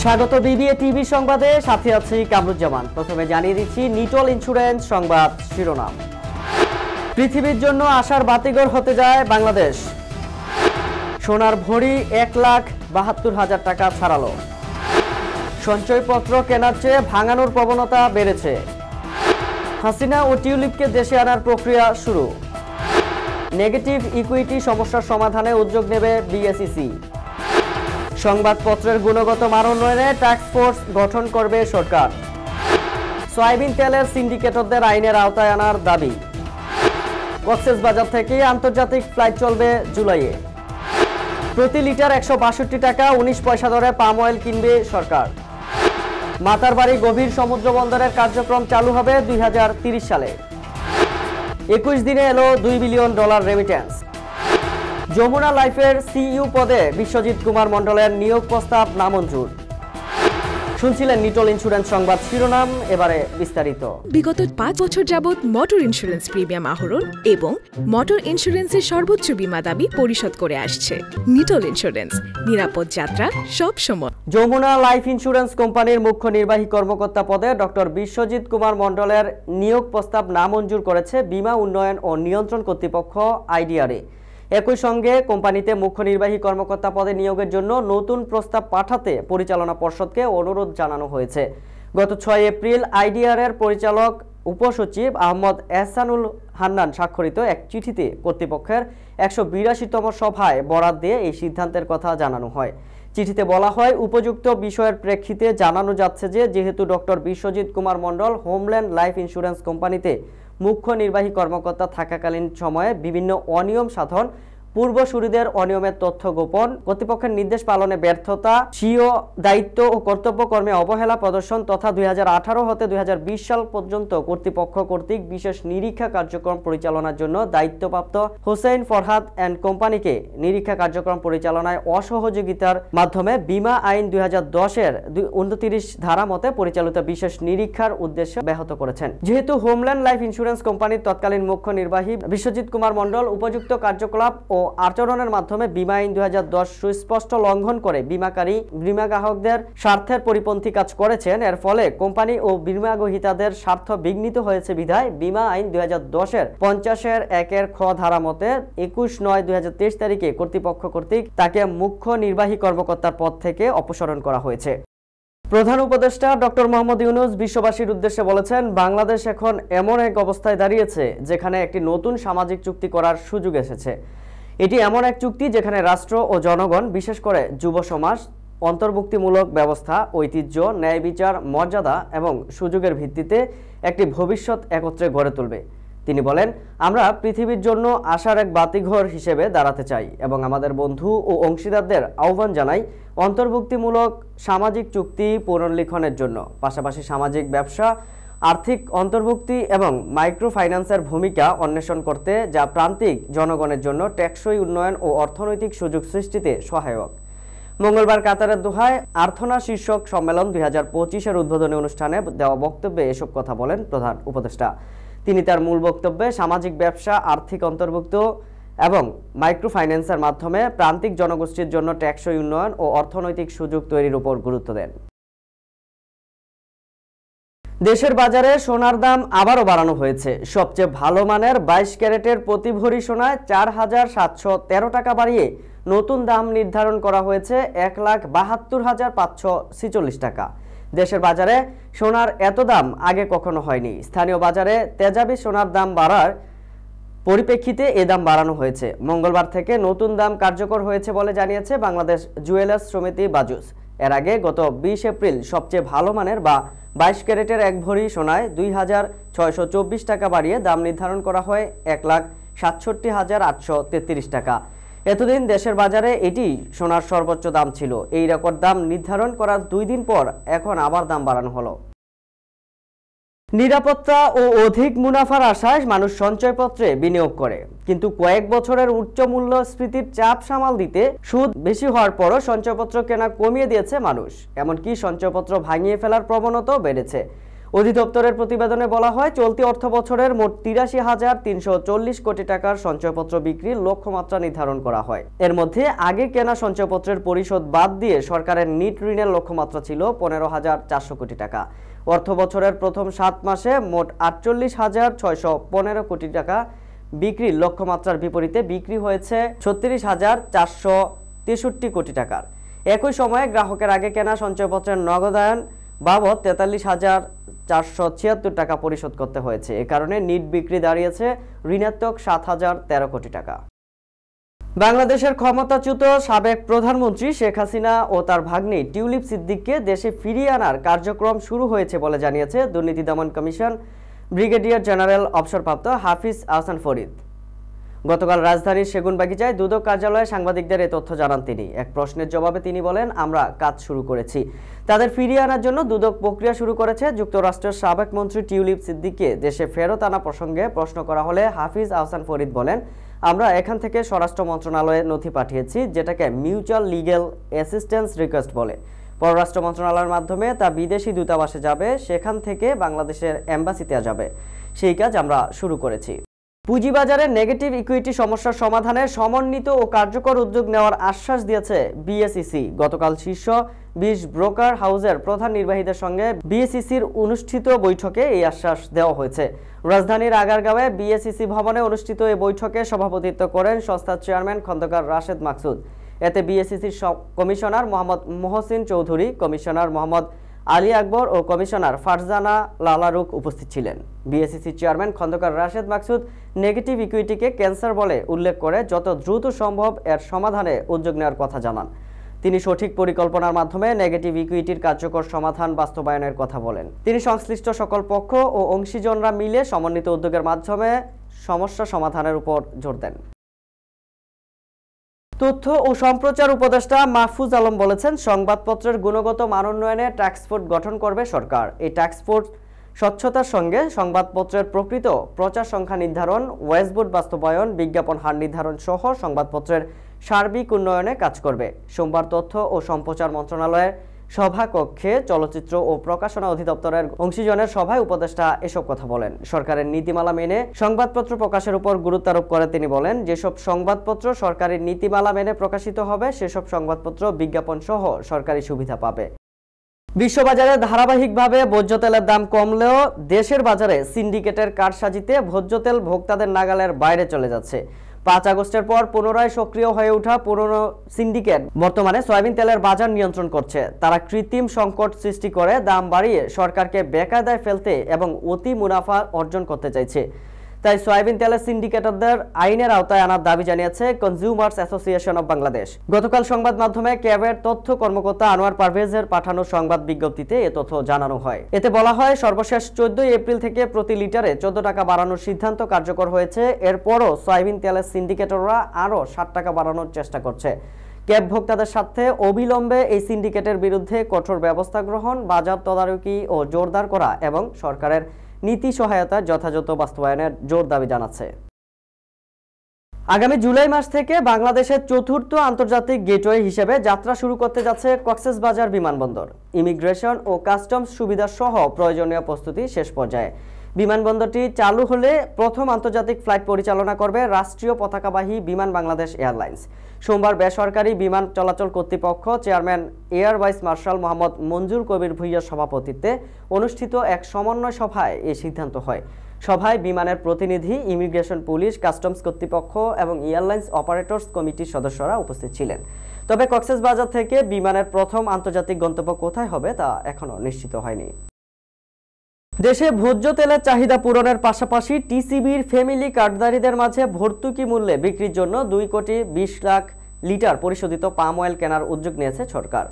স্বাগত BBA TV সংবাদে, সাথে আছি কামরুজ্জামান। প্রথমে জানিয়ে দিচ্ছি নিটল ইন্স্যুরেন্স সংবাদ শিরোনাম। পৃথিবীর জন্য আশার বাতিঘর হতে যায় বাংলাদেশ। সোনার ভরি 1,72,000 টাকা ছাড়ালো। সঞ্চয়পত্র কেনার চেয়ে ভাঙানোর প্রবণতা বেড়েছে। হাসিনা ও টিউলিপকে দেশে আনার প্রক্রিয়া শুরু। নেগেটিভ ইকুইটি সমস্যার সমাধানে উদ্যোগ নেবে বিএসইসি। সংবাদপত্রের গুণগত মান উন্নয়নে টাস্কফোর্স গঠন করবে সরকার। সয়াবিন তেলের সিন্ডিকেটরদের আইনের আওতায় আনার দাবি। কক্সবাজার থেকে আন্তর্জাতিক ফ্লাইট চলবে জুলাইয়ে। প্রতি লিটার 162 টাকা 19 পয়সা দরে পাম অয়েল কিনবে সরকার। মাতারবাড়ি গভীর সমুদ্র বন্দরের কার্যক্রম চালু হবে 2030 সালে। 21 দিনে এলো $2 বিলিয়ন রেমিটেন্স। যমুনা লাইফের সিইও পদে বিশ্বজিৎ কুমার মণ্ডলের নিয়োগ প্রস্তাব নামঞ্জুর। শুনছিলেন নিটল ইন্স্যুরেন্স সংবাদ শিরোনাম, এবারে বিস্তারিত। বিগত 5 বছর যাবৎ মোটর ইন্স্যুরেন্স প্রিমিয়াম আহরণ এবং মোটর ইন্স্যুরেন্সের সর্বোচ্চ বীমা দাবি পরিশোধ করে আসছে নিটল ইন্স্যুরেন্স। নিরাপদ যাত্রা সব সময়। যমুনা লাইফ ইন্স্যুরেন্স কোম্পানির মুখ্য নির্বাহী কর্মকর্তা পদে ডক্টর বিশ্বজিৎ কুমার মণ্ডলের নিয়োগ প্রস্তাব নামঞ্জুর করেছে বীমা উন্নয়ন ও নিয়ন্ত্রণ কর্তৃপক্ষ আইডিআরএ। একই সঙ্গে কোম্পানিতে মুখ্য নির্বাহী কর্মকর্তা পদে নিয়োগের জন্য নতুন প্রস্তাব পাঠাতে পরিচালনা পর্ষদকে অনুরোধ জানানো হয়েছে। গত 6 এপ্রিল আইডিআরএর পরিচালক উপসচিব আহমদ এহসানুল হান্নান স্বাক্ষরিত এক চিঠিতে কর্তৃপক্ষের 182তম সভায় বরাত দিয়ে এই সিদ্ধান্তের কথা জানানো হয়। চিঠিতে বলা হয়, উপযুক্ত বিষয়ের প্রেক্ষিতে জানানো যাচ্ছে যে যেহেতু doctor Biswajit Kumar Mondal homeland life insurance কোম্পানিতে মুখ্য নির্বাহী কর্মকর্তা থাকাকালীন সময়ে বিভিন্ন অনিয়ম সাধন, পূর্বসূরীদের অনিয়মের তথ্য গোপন, কর্তৃপক্ষের নির্দেশ পালনে ব্যর্থতা, স্বীয় দায়িত্ব ও কর্তব্য কর্মে অবহেলা প্রদর্শন তথা 2018 হতে 2020 সাল পর্যন্ত কর্তৃপক্ষ কর্তৃক বিশেষ নিরীক্ষা কার্যক্রম পরিচালনার জন্য দায়িত্বপ্রাপ্ত হোসেন ফরহাদ অ্যান্ড কোম্পানিকে নিরীক্ষা কার্যক্রম পরিচালনায় অসহযোগিতার মাধ্যমে বীমা আইন 2010-এর 29 ধারা মতে পরিচালিত বিশেষ নিরীক্ষার উদ্দেশ্য ব্যাহত করেছেন। যেহেতু হোমল্যান্ড লাইফ ইন্স্যুরেন্স কোম্পানির তৎকালীন মুখ্য নির্বাহী বিশ্বজিৎ কুমার মণ্ডল উপযুক্ত কার্যকলাপ ও আচরণের মাধ্যমে বীমা আইন 2010 সুস্পষ্ট লঙ্ঘন করে বীমা গ্রাহকদের স্বার্থের পরিপন্থী কাজ করেছেন, এর ফলে কোম্পানি ও বীমা গ্রহীতাদের স্বার্থ বিঘ্নিত হয়েছে বিধায় বীমা আইন 2010-এর 50-1 খ ধারা মতে 21/9/2023 তারিখে কর্তৃপক্ষ কর্তৃক তাকে মুখ্য নির্বাহী কর্মকর্তার পদ থেকে অপসারণ করা হয়েছে। প্রধান উপদেষ্টা ডক্টর মোহাম্মদ ইউনূস বিশ্ববাসীর উদ্দেশ্যে বলেছেন, বাংলাদেশ এখন এমন এক অবস্থায় দাঁড়িয়েছে যেখানে একটি নতুন সামাজিক চুক্তি করার সুযোগ এসেছে। এটি এমন এক চুক্তি যেখানে রাষ্ট্র ও জনগণ, বিশেষ করে যুব সমাজ, অন্তর্ভুক্তিমূলক ব্যবস্থা, ঐতিহ্য, ন্যায় বিচার, মর্যাদা এবং সুযোগের ভিত্তিতে একটি ভবিষ্যৎ একত্রে গড়ে তুলবে। তিনি বলেন, আমরা পৃথিবীর জন্য আশার এক বাতিঘর হিসেবে দাঁড়াতে চাই এবং আমাদের বন্ধু ও অংশীদারদের আহ্বান জানাই অন্তর্ভুক্তিমূলক সামাজিক চুক্তি পুনর্লিখনের জন্য। পাশাপাশি সামাজিক ব্যবসা, আর্থিক অন্তর্ভুক্তি এবং মাইক্রো ফাইন্যান্সের ভূমিকা অন্বেষণ করতে, যা প্রান্তিক জনগণের জন্য টেকসই উন্নয়ন ও অর্থনৈতিক সুযোগ সৃষ্টিতে সহায়ক। মঙ্গলবার কাতারের দোহায় আর্থনা শীর্ষক সম্মেলন 2025-এর উদ্বোধনী অনুষ্ঠানে দেওয়া বক্তব্যে এসব কথা বলেন প্রধান উপদেষ্টা। তিনি তার মূল বক্তব্যে সামাজিক ব্যবসা, আর্থিক অন্তর্ভুক্ত এবং মাইক্রো ফাইন্যান্সের মাধ্যমে প্রান্তিক জনগোষ্ঠীর জন্য টেকসই উন্নয়ন ও অর্থনৈতিক সুযোগ তৈরির উপর গুরুত্ব দেন। দেশের বাজারে সোনার দাম আবারও বাড়ানো হয়েছে। সবচেয়ে ভালো মানের 22 ক্যারেটের প্রতি ভরি সোনায় 4,713 টাকা বাড়িয়ে নতুন দাম নির্ধারণ করা হয়েছে 1,72,546 টাকা। দেশের বাজারে সোনার এত দাম আগে কখনো হয়নি। স্থানীয় বাজারে তেজাবি সোনার দাম বাড়ার পরিপ্রেক্ষিতে এ দাম বাড়ানো হয়েছে। মঙ্গলবার থেকে নতুন দাম কার্যকর হয়েছে বলে জানিয়েছে বাংলাদেশ জুয়েলার্স সমিতি বাজুস। এর আগে গত 20 এপ্রিল সবচেয়ে ভালো মানের বা 22 ক্যারেটের এক ভরি সোনায় 2,624 টাকা বাড়িয়ে দাম নির্ধারণ করা হয় 1,67,833 টাকা। এতদিন দেশের বাজারে এটি সোনার সর্বোচ্চ দাম ছিল। এই রেকর্ড দাম নির্ধারণ করার 2 দিন পর এখন আবার দাম বাড়ানো হলো। নিরাপত্তা ও অধিক মুনাফার আশায় মানুষ সঞ্চয়পত্রে বিনিয়োগ করে, কিন্তু কয়েক বছরের উচ্চ মূল্যস্ফীতির চাপ সামাল দিতে সুদ বেশি হওয়ার পরও সঞ্চয়পত্র কেনা কমিয়ে দিয়েছে মানুষ। এমনকি সঞ্চয়পত্র ভাঙিয়ে ফেলার প্রবণতাও বেড়েছে। অধিদপ্তরের প্রতিবেদনে বলা হয়, চলতি অর্থ বছরের মোট ৮৩,৩৪০ কোটি টাকার সঞ্চয়পত্র বিক্রির লক্ষ্যমাত্রা নির্ধারণ করা হয়। এর মধ্যে আগে কেনা সঞ্চয়পত্রের পরিশোধ বাদ দিয়ে সরকারের নিট ঋণের লক্ষ্যমাত্রা ছিল ১৫,৪০০ কোটি টাকা। অর্থ বছরের প্রথম 7 মাসে মোট ৪৮,৬১৫ কোটি টাকা বিক্রির লক্ষ্যমাত্রার বিপরীতে বিক্রি হয়েছে ৩৬,৪৬৩ কোটি টাকার। একই সময়ে গ্রাহকের আগে কেনা সঞ্চয়পত্রের নগদায়ন বাবদ ৪৩,৪৭৬ টাকা পরিশোধ করতে হয়েছে। এ কারণে নিট বিক্রি দাঁড়িয়েছে ঋণাত্মক ৭,০১৩ কোটি টাকা। বাংলাদেশের ক্ষমতাচ্যুত সাবেক প্রধানমন্ত্রী শেখ হাসিনা ও তার ভাগ্নি টিউলিপ সিদ্দিককে দেশে ফিরিয়ে আনার কার্যক্রম শুরু হয়েছে বলে জানিয়েছে দুর্নীতি দমন কমিশন ব্রিগেডিয়ার জেনারেল অবসরপ্রাপ্ত হাফিজ আহসান ফরিদ। গতকাল রাজধানীর সেগুনবাগিচায় দুদক কার্যালয়ে সাংবাদিকদের এ তথ্য জানান তিনি। এক প্রশ্নের জবাবে তিনি বলেন, আমরা কাজ শুরু করেছি। তাদের ফিরিয়ে আনার জন্য দুদক প্রক্রিয়া শুরু করেছে। যুক্তরাষ্ট্রের সাবেক মন্ত্রী টিউলিপ সিদ্দিককে দেশে ফেরত আনা প্রসঙ্গে প্রশ্ন করা হলে হাফিজ আহসান ফরিদ বলেন, আমরা এখান থেকে স্বরাষ্ট্র মন্ত্রণালয়ে নথি পাঠিয়েছি, যেটাকে মিউচুয়াল লিগ্যাল অ্যাসিস্ট্যান্স রিকোয়েস্ট বলে। পররাষ্ট্র মন্ত্রণালয়ের মাধ্যমে তা বিদেশি দূতাবাসে যাবে, সেখান থেকে বাংলাদেশের এম্বাসিতে যাবে। সেই কাজ আমরা শুরু করেছি। পুঁজিবাজারের নেগেটিভ ইকুইটি সমস্যার সমাধানে সমন্বিত ও কার্যকর উদ্যোগ নেওয়ার আশ্বাস দিয়েছে বিএসইসি। গতকাল শীর্ষ 20 ব্রোকার হাউসের প্রধান নির্বাহীদের সঙ্গে বিএসইসির অনুষ্ঠিত বৈঠকে এই আশ্বাস দেওয়া হয়েছে। রাজধানীর আগারগাঁওয়ে বিএসইসি ভবনে অনুষ্ঠিত এই বৈঠকে সভাপতিত্ব করেন সংস্থার চেয়ারম্যান খন্দকার রাশেদ মাকসুদ। এতে বিএসইসির কমিশনার মোহাম্মদ মোহসিন চৌধুরী, কমিশনার মোহাম্মদ আলী আকবর ও কমিশনার ফারজানা লালারুক উপস্থিত ছিলেন। BSEC chairman Khondaker Rashed Maksud negative ইকুইটিকে ক্যান্সার বলে উল্লেখ করে যত দ্রুত সম্ভব এর সমাধানে উদ্যোগ নেওয়ার কথা জানান। তিনি সঠিক পরিকল্পনার মাধ্যমে নেগেটিভ ইকুইটির কার্যকর সমাধান বাস্তবায়নের কথা বলেন। তিনি সংশ্লিষ্ট সকল পক্ষ ও অংশীজনরা মিলে সমন্বিত উদ্যোগের মাধ্যমে সমস্যা সমাধানের উপর জোর দেন। তথ্য ও সম্প্রচার উপদেষ্টা মাহফুজ আলম বলেছেন, সংবাদপত্রের গুণগত মান উন্নয়নে টাস্কফোর্স গঠন করবে সরকার। এই টাস্কফোর্স স্বচ্ছতার সঙ্গে সংবাদপত্রের প্রকৃত প্রচার সংখ্যা নির্ধারণ, ওয়েজবোর্ড বাস্তবায়ন, বিজ্ঞাপন হার নির্ধারণ সহ সংবাদপত্রের সার্বিক উন্নয়নে কাজ করবে। সোমবার তথ্য ও সম্প্রচার মন্ত্রণালয়ের সভাকক্ষে চলচ্চিত্র ও প্রকাশনা অধিদপ্তরের অংশীজনের সভায় উপদেষ্টা এসব কথা বলেন। সরকারের নীতিমালা মেনে সংবাদপত্র প্রকাশের উপর গুরুত্ব আরোপ করে তিনি বলেন, যেসব সংবাদপত্র সরকারি নীতিমালা মেনে প্রকাশিত হবে সেসব সংবাদপত্র বিজ্ঞাপন সহ সরকারি সুবিধা পাবে। বিশ্ববাজারে ধারাবাহিকভাবে ভোজ্য তেলের দাম কমলেও দেশের বাজারে সিন্ডিকেটের কারসাজিতে ভোজ্য তেল ভোক্তাদের নাগালের বাইরে চলে যাচ্ছে। 5 আগস্টের পর পুনরায় সক্রিয় হয়ে ওঠা পুরনো সিন্ডিকেট বর্তমানে সয়াবিন তেলের বাজার নিয়ন্ত্রণ করছে। তারা কৃত্রিম সংকট সৃষ্টি করে দাম বাড়িয়ে সরকারকে বেকায়দায় ফেলতে এবং অতি মুনাফা অর্জন করতে চাইছে। তাই সয়াবিন তেলের সিন্ডিকেটরদের আইনের আওতায় আনার দাবি জানিয়েছে কনজিউমার্স অ্যাসোসিয়েশন অব বাংলাদেশ। গতকাল সংবাদ মাধ্যমে ক্যাবের তথ্য কর্মকর্তা আনোয়ার পারভেজের পাঠানো সংবাদ বিজ্ঞপ্তিতে এ তথ্য জানানো হয়। এতে বলা হয়, সর্বশেষ 14 এপ্রিল থেকে প্রতি লিটারে 14 টাকা বাড়ানোর সিদ্ধান্ত কার্যকর হয়েছে। এরপরও সয়াবিন তেলের সিন্ডিকেটররা আরও 60 টাকা বাড়ানোর চেষ্টা করছে। ক্যাব ভোক্তাদের সাথে অবিলম্বে এই সিন্ডিকেটের বিরুদ্ধে কঠোর ব্যবস্থা গ্রহণ, বাজার তদারকি ও জোরদার করা এবং সরকারের নীতি সহায়তা যথাযথ বাস্তবায়নের জোর দাবি জানাচ্ছে। আগামী জুলাই মাস থেকে বাংলাদেশের চতুর্থ আন্তর্জাতিক গেটওয়ে হিসেবে যাত্রা শুরু করতে যাচ্ছে কক্সবাজার বিমানবন্দর। ইমিগ্রেশন ও কাস্টমস সুবিধা সহ প্রয়োজনীয় প্রস্তুতি শেষ পর্যায়ে। বিমানবন্দরটি চালু হলে প্রথম আন্তর্জাতিক ফ্লাইট পরিচালনা করবে রাষ্ট্রীয় পতাকাবাহী বিমান বাংলাদেশ এয়ারলাইন্স। সোমবার বেসরকারি বিমান চলাচল কর্তৃপক্ষ chairman air vice marshal Mohammad Manzur Kabir ভুইয়ার সভাপতিত্বে অনুষ্ঠিত এক সমন্বয় সভায় এই সিদ্ধান্ত হয়। সভায় বিমানের প্রতিনিধি, ইমিগ্রেশন, পুলিশ, কাস্টমস কর্তৃপক্ষ এবং এয়ারলাইন্স অপারেটর্স কমিটির সদস্যরা উপস্থিত ছিলেন। তবে কক্সবাজার থেকে বিমানের প্রথম আন্তর্জাতিক গন্তব্য কোথায় হবে তা এখনও নিশ্চিত হয়নি। দেশে ভোজ্য তেলের চাহিদা পূরণের পাশাপাশি টিসিবির ফ্যামিলি কার্ডধারীদের মাঝে ভর্তুকি মূল্যে বিক্রির জন্য 2,20,00,000 লিটার পরিশোধিত পাম অয়েল কেনার উদ্যোগ নিয়েছে সরকার।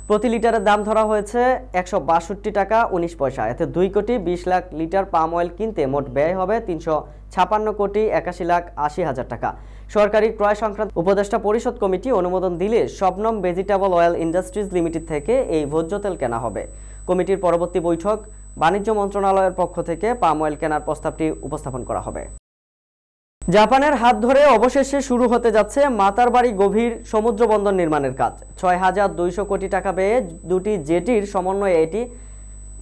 প্রতি লিটারের দাম ধরা হয়েছে 162 টাকা 19 পয়সা। এতে 2,20,00,000 লিটার পাম অয়েল কিনতে মোট ব্যয় হবে 356,81,80,000 টাকা। সরকারি ক্রয় সংক্রান্ত উপদেষ্টা পরিষদ কমিটি অনুমোদন দিলে Shabnam vegetable oil industries limited থেকে এই ভোজ্য তেল কেনা হবে। কমিটির পরবর্তী বৈঠক বাণিজ্য মন্ত্রণালয়ের পক্ষ থেকে পাম অয়েল কেনার প্রস্তাবটি উপস্থাপন করা হবে। জাপানের হাত ধরে অবশেষে শুরু হতে যাচ্ছে মাতারবাড়ি গভীর সমুদ্র বন্দর নির্মাণের কাজ। 6,200 কোটি টাকা ব্যয়ে দুটি জেটির সমন্বয়ে এটি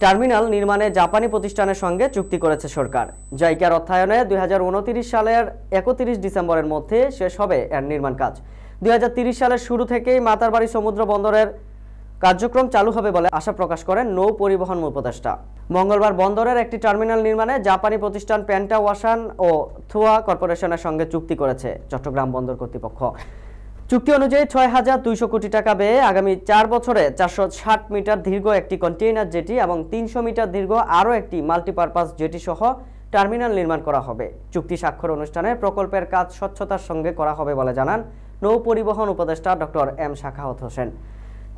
টার্মিনাল নির্মাণে জাপানি প্রতিষ্ঠানের সঙ্গে চুক্তি করেছে সরকার। জাইকার অর্থায়নে 2029 সালের 31 ডিসেম্বরের মধ্যে শেষ হবে এর নির্মাণ কাজ। 2030 সালের শুরু থেকেই মাতারবাড়ি সমুদ্র বন্দরের কার্যক্রম চালু হবে বলে আশা প্রকাশ করেন নৌ পরিবহন উপদেষ্টা। মঙ্গলবার বন্দরের একটি টার্মিনাল নির্মাণে জাপানি প্রতিষ্ঠান পেন্টা ওয়াসান ও থুয়া কর্পোরেশনের সঙ্গে চুক্তি করেছে চট্টগ্রাম বন্দর কর্তৃপক্ষ। চুক্তি অনুযায়ী 6,200 কোটি টাকা ব্যয়ে আগামী 4 বছরে 460 মিটার দীর্ঘ একটি কন্টেইনার জেটি এবং 300 মিটার দীর্ঘ আরও একটি মাল্টিপারপাস জেটি সহ টার্মিনাল নির্মাণ করা হবে। চুক্তি স্বাক্ষর অনুষ্ঠানে প্রকল্পের কাজ স্বচ্ছতার সঙ্গে করা হবে বলে জানান নৌ পরিবহন উপদেষ্টা ডক্টর এম সাখাওয়াত হোসেন।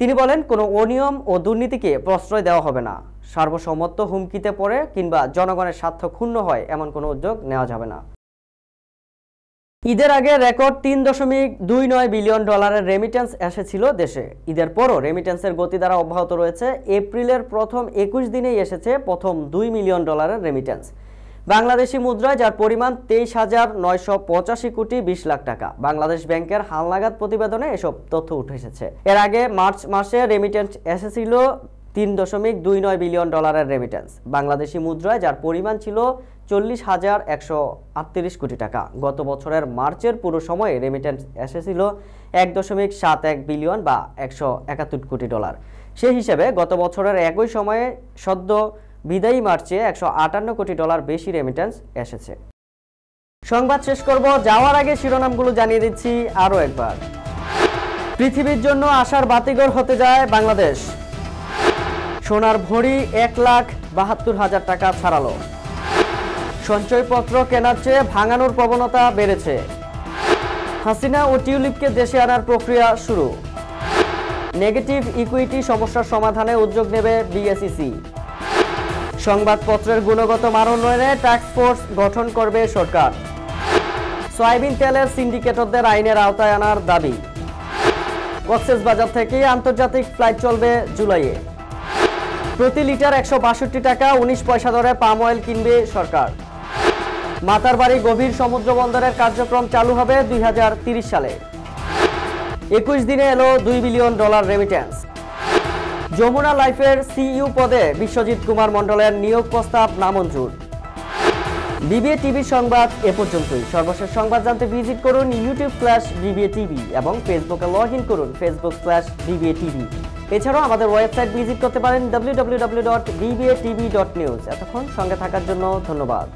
তিনি বলেন, কোনো অনিয়ম ও দুর্নীতিকে প্রশ্রয় দেওয়া হবে না। সার্বভৌমত্ব হুমকিতে পড়ে কিংবা জনগণের স্বার্থ ক্ষুণ্ণ হয় এমন কোনো উদ্যোগ নেওয়া যাবে না। ঈদের আগে রেকর্ড $3.29 বিলিয়ন রেমিটেন্স এসেছিল দেশে। ঈদের পরও রেমিটেন্সের গতি দ্বারা অব্যাহত রয়েছে। এপ্রিলের প্রথম 21 দিনেই এসেছে প্রথম $2 মিলিয়ন রেমিটেন্স বাংলাদেশি মুদ্রায়, যার পরিমাণ 23,985 কোটি 20 লাখ টাকা। বাংলাদেশ ব্যাংকের হালনাগাদ প্রতিবেদনে এসব তথ্য উঠে এসেছে। এর আগে মার্চ মাসে রেমিটেন্স এসেছিল $3.29 বিলিয়ন রেমিটেন্স বাংলাদেশি মুদ্রায়, যার পরিমাণ ছিল 40,138 কোটি টাকা। গত বছরের মার্চের পুরো সময়ে রেমিটেন্স এসেছিল $1.71 বিলিয়ন বা $171 কোটি। সেই হিসেবে গত বছরের একই সময়ে সদ্য বিদায়ী মার্চে $158 কোটি বেশি রেমিটেন্স এসেছে। সংবাদ শেষ করব, যাওয়ার আগে শিরোনামগুলো জানিয়ে দিচ্ছি আরও একবার। পৃথিবীর জন্য আশার বাতিঘর হতে যায় বাংলাদেশ। সোনার ভরি 1,72,000 টাকা ছাড়ালো। সঞ্চয়পত্র কেনার চেয়ে ভাঙানোর প্রবণতা বেড়েছে। হাসিনা ও টিউলিপকে দেশে আনার প্রক্রিয়া শুরু। নেগেটিভ ইকুইটি সমস্যার সমাধানে উদ্যোগ নেবে বিএসইসি। সংবাদপত্রের গুণগত মান উন্নয়নে টাস্ক ফোর্স গঠন করবে সরকার। সয়াবিন তেলের সিন্ডিকেটরদের আইনের আওতায় আনার দাবি। কক্সবাজার থেকে আন্তর্জাতিক ফ্লাইট চলবে জুলাইয়ে। প্রতি লিটার 162 টাকা 19 পয়সা দরে পাম অয়েল কিনবে সরকার। মাতারবাড়ি গভীর সমুদ্র বন্দরের কার্যক্রম চালু হবে 2030 সালে। 21 দিনে এলো $2 বিলিয়ন রেমিটেন্স। যমুনা লাইফের সিইও পদে বিশ্বজিৎ কুমার মণ্ডলের নিয়োগ প্রস্তাব নামঞ্জুর। বিবিএ টিভির সংবাদ এ পর্যন্তই। সর্বশেষ সংবাদ জানতে ভিজিট করুন YouTube/BBA TV এবং ফেসবুকে লগ ইন করুন Facebook/BBA TV। এছাড়াও আমাদের ওয়েবসাইট ভিজিট করতে পারেন www.bbatv.news। এতক্ষণ সঙ্গে থাকার জন্য ধন্যবাদ।